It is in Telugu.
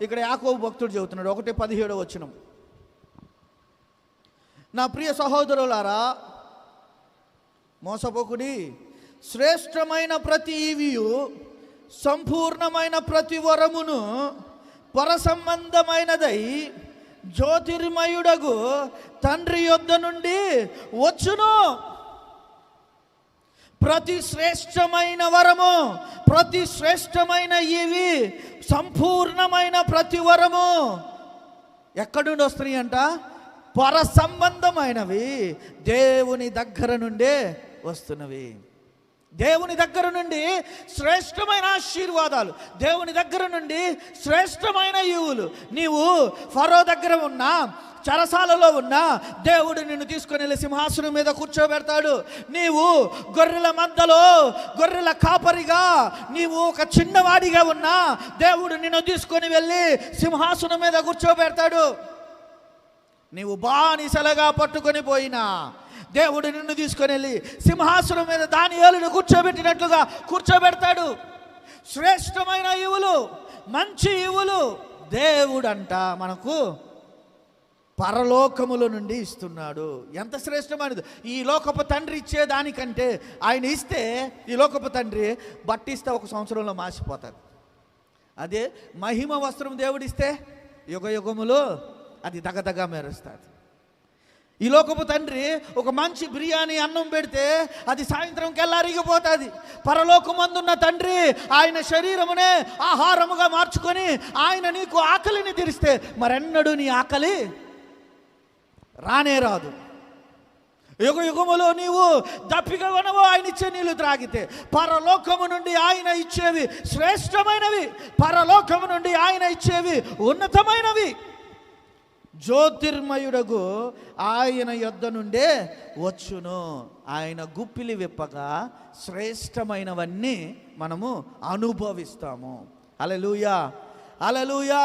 ఇక్కడ యాకోబు భక్తుడు చెబుతున్నాడు. 1:17 వచనం. నా ప్రియ సహోదరులారా, మోసపోకుడి. శ్రేష్టమైన ప్రతి ఈవియు సంపూర్ణమైన ప్రతి వరమును పరసంబంధమైనదై జ్యోతిర్మయుడగు తండ్రి యొద్ద నుండి వచ్చును. ప్రతి శ్రేష్టమైన వరము, ప్రతి శ్రేష్టమైన ఈవి, సంపూర్ణమైన ప్రతి వరము ఎక్కడి నుండి వస్తున్నాయి అంట? పర సంబంధమైనవి, దేవుని దగ్గర నుండే వస్తున్నవి. దేవుని దగ్గర నుండి శ్రేష్టమైన ఆశీర్వాదాలు, దేవుని దగ్గర నుండి శ్రేష్టమైన ఈవులు. నీవు ఫరో దగ్గర ఉన్నా, చెరసాలలో ఉన్నా, దేవుడు నిన్ను తీసుకొని వెళ్ళి సింహాసనం మీద కూర్చోబెడతాడు. నీవు గొర్రెల మధ్యలో గొర్రెల కాపరిగా నీవు ఒక చిన్నవాడిగా ఉన్నా, దేవుడు నిన్ను తీసుకొని వెళ్ళి సింహాసనం మీద కూర్చోబెడతాడు. నీవు బానిసలుగా పట్టుకొని పోయినా, దేవుడు నిన్ను తీసుకొని వెళ్ళి సింహాసనం మీద దానియేలును కూర్చోబెట్టినట్లుగా కూర్చోబెడతాడు. శ్రేష్టమైన ఈవులు, మంచి ఈవులు దేవుడంట మనకు పరలోకముల నుండి ఇస్తున్నాడు. ఎంత శ్రేష్టమైనది! ఈ లోకపు తండ్రి ఇచ్చేదానికంటే ఆయన ఇస్తే, ఈ లోకపు తండ్రి బట్టిస్తే 1 సంవత్సరంలో మాసిపోతారు. అదే మహిమ వస్త్రం దేవుడిస్తే యుగ యుగములు అది దగదగ మెరుస్తుంది. ఈ లోకపు తండ్రి ఒక మంచి బిర్యానీ అన్నం పెడితే అది సాయంత్రం కెల్లారిగిపోతుంది. పరలోకమందున్న తండ్రి ఆయన శరీరమునే ఆహారముగా మార్చుకొని ఆయన నీకు ఆకలిని తీరిస్తే మరెన్నడూ నీ ఆకలి రానే రాదు. యుగ యుగములో నీవు దప్పిక వనవో ఆయన ఇచ్చే నీళ్లు త్రాగితే, పరలోకము నుండి ఆయన ఇచ్చేవి శ్రేష్టమైనవి, పరలోకము నుండి ఆయన ఇచ్చేవి ఉన్నతమైనవి. జ్యోతిర్మయుడగు ఆయన యొద్ద నుండే వచ్చును. ఆయన గుప్పిలి విప్పగా శ్రేష్టమైనవన్నీ మనము అనుభవిస్తాము. హల్లెలూయా, హల్లెలూయా.